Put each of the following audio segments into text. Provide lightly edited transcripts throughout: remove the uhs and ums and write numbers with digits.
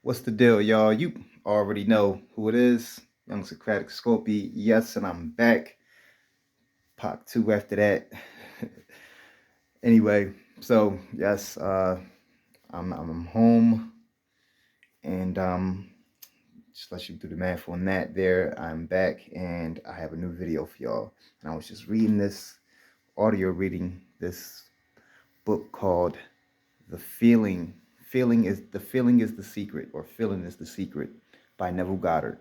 What's the deal, y'all? You already know who it is. Young Socratic Scorpy. Yes, and I'm back. Part 2 after that. Anyway, so yes, I'm home and just let you do the math on that there. I'm back and I have a new video for y'all. And I was just reading this audio reading this book called The Feeling. Feeling is the secret, or Feeling is the Secret by Neville Goddard.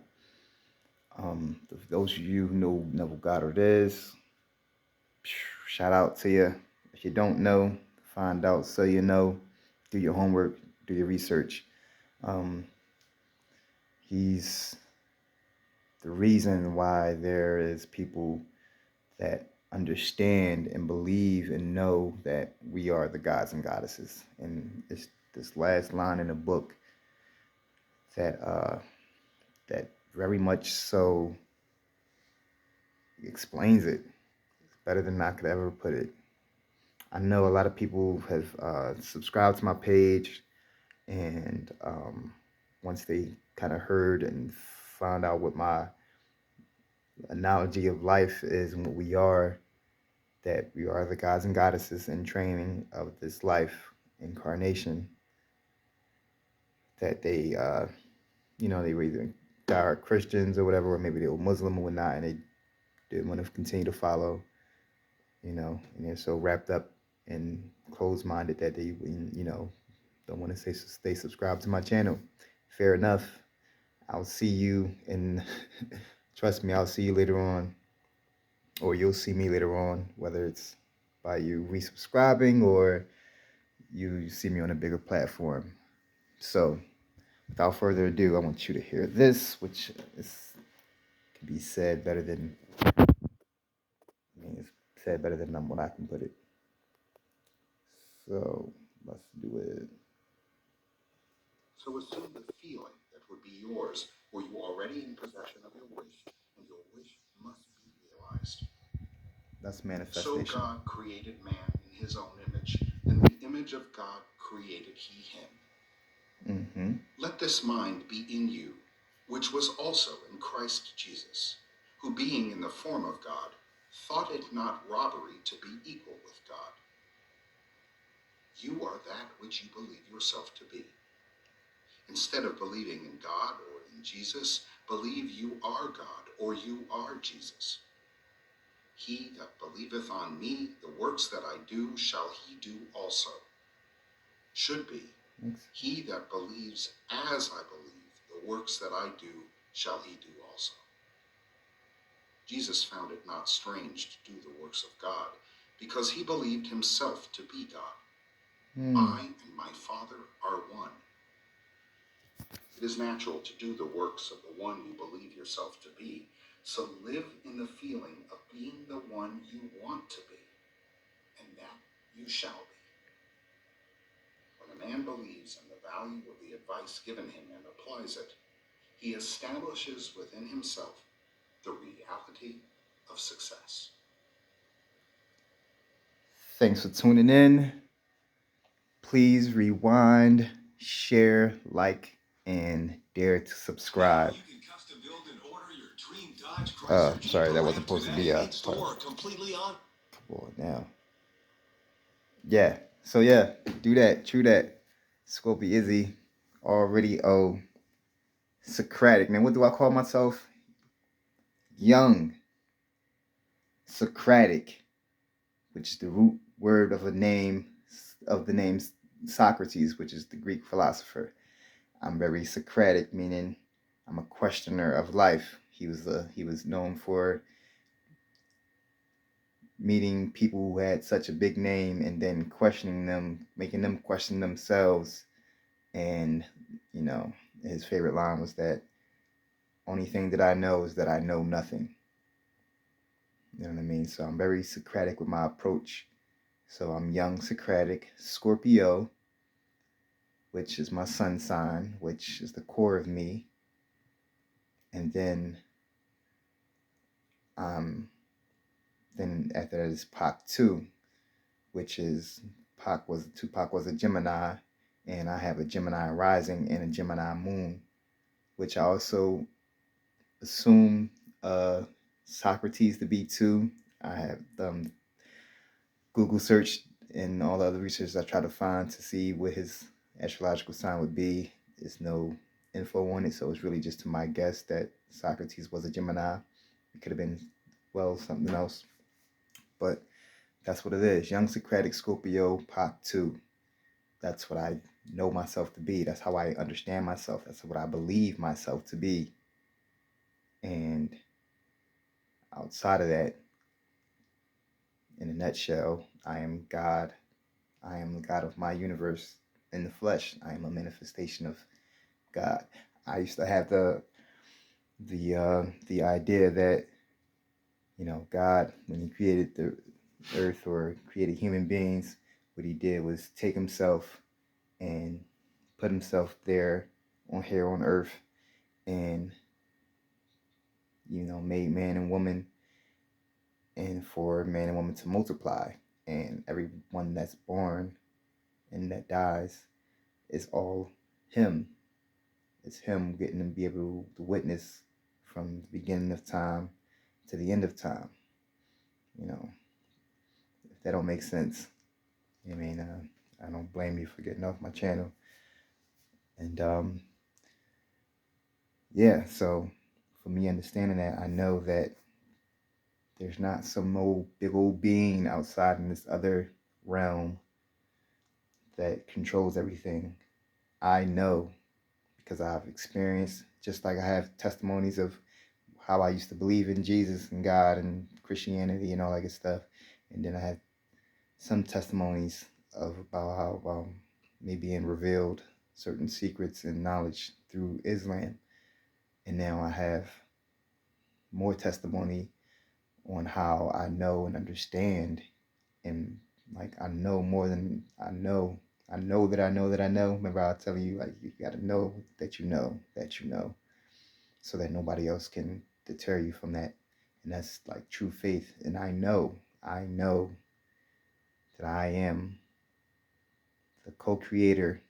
Those of you who know who Neville Goddard is, shout out to you. If you don't know, find out so you know. Do your homework, do your research. Um, he's the reason why there is people that understand and believe and know that we are the gods and goddesses. And it's this last line in the book that that very much so explains it better than I could ever put it. I know a lot of people have subscribed to my page, and once they kind of heard and found out what my analogy of life is and what we are, that we are the gods and goddesses in training of this life incarnation, that they were either diehard Christians or whatever, or maybe they were Muslim or whatnot, and they didn't want to continue to follow, and they're so wrapped up and closed-minded that they, don't want to stay subscribed to my channel. Fair enough. I'll see you, and trust me, I'll see you later on, or you'll see me later on, whether it's by you resubscribing or you see me on a bigger platform. So, without further ado, I want you to hear this, which can be said better than, it's said better than what I can put it. So, let's do it. So assume the feeling that would be yours, were you already in possession of your wish, and your wish must be realized. That's So manifestation. God created man in his own image. In the image of God created he him. Mm-hmm. Let this mind be in you, which was also in Christ Jesus, who being in the form of God, thought it not robbery to be equal with God. You are that which you believe yourself to be. Instead of believing in God or in Jesus, believe you are God or you are Jesus. He that believeth on me, the works that I do, shall he do also. Should be, Thanks. he that believes as I believe, the works that I do, shall he do also. Jesus found it not strange to do the works of God, because he believed himself to be God. I and my Father are one. It is natural to do the works of the one you believe yourself to be, so live in the feeling of being the one you want to be, and that you shall be. When a man believes in the value of the advice given him and applies it, he establishes within himself the reality of success. Thanks for tuning in. Please rewind, share, like, and dare to subscribe. Sorry, that wasn't supposed to be a part. Come on now. Yeah. So yeah, do that. True that. Scopy Izzy already Socratic. Now, what do I call myself? Young Socratic, which is the root word of the name Socrates, which is the Greek philosopher. I'm very Socratic, meaning I'm a questioner of life. He was known for meeting people who had such a big name and then questioning them, making them question themselves. And his favorite line was that only thing that I know is that I know nothing. You know what I mean? So I'm very Socratic with my approach. So I'm young Socratic, Scorpio, which is my sun sign, which is the core of me. And then after that is Pac 2, which is Tupac was a Gemini, and I have a Gemini rising and a Gemini moon, which I also assume Socrates to be too. I have Google search and all the other research I try to find to see what his astrological sign would be. There's no info on it, so it's really just to my guess that Socrates was a Gemini. It could have been, well, something else, but that's what it is. Young Socratic Scorpio, Part 2. That's what I know myself to be. That's how I understand myself. That's what I believe myself to be. And outside of that, in a nutshell, I am God. I am the God of my universe in the flesh. I am a manifestation of God. I used to have the idea that, you know, God, when he created the earth or created human beings, what he did was take himself and put himself there on here on earth, and, you know, made man and woman, and for man and woman to multiply, and everyone that's born and that dies is all him. It's him getting to be able to witness from the beginning of time to the end of time. You know, if that don't make sense, I mean, I don't blame you for getting off my channel. And yeah, so for me understanding that, I know that there's not some old big old being outside in this other realm that controls everything. I know because I've experienced, just like I have testimonies of how I used to believe in Jesus and God and Christianity and all that good stuff. And then I have some testimonies of about how me being revealed certain secrets and knowledge through Islam. And now I have more testimony on how I know and understand, and like I know more than I know. I know that I know that I know. Remember, I'll tell you, like, you got to know that you know that you know, so that nobody else can deter you from that. And that's like true faith. And I know that I am the co-creator,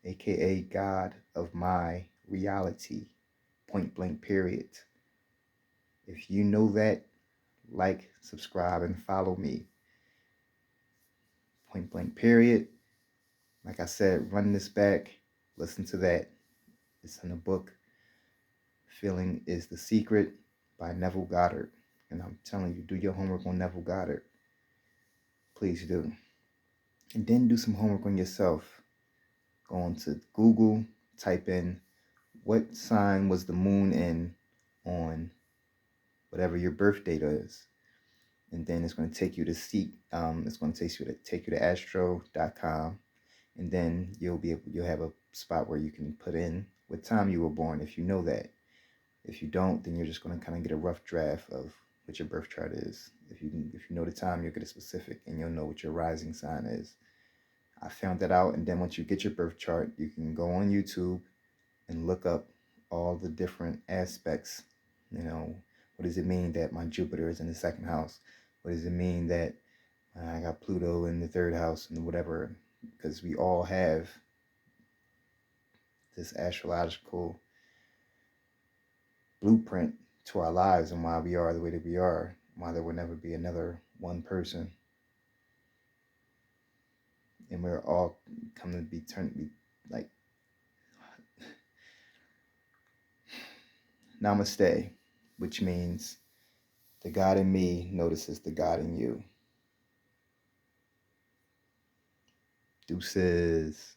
aka God, of my reality. Point blank, period. If you know that, like, subscribe, and follow me. Point blank, period. Like I said, run this back, listen to that. It's in the book, Feeling is the Secret by Neville Goddard. And I'm telling you, do your homework on Neville Goddard. Please do. And then do some homework on yourself. Go on to Google, type in what sign was the moon in on whatever your birth date is. And then it's going to take you to it's going to take you to astro.com. And then you'll have a spot where you can put in what time you were born, if you know that. If you don't, then you're just going to kind of get a rough draft of what your birth chart is. If you know the time, you'll get a specific, and you'll know what your rising sign is. I found that out, and then once you get your birth chart, you can go on YouTube and look up all the different aspects. You know, what does it mean that my Jupiter is in the second house? What does it mean that I got Pluto in the third house and whatever? Because we all have this astrological blueprint to our lives and why we are the way that we are, why there will never be another one person. And we're all coming to be like, Namaste, which means the God in me notices the God in you. Deuces.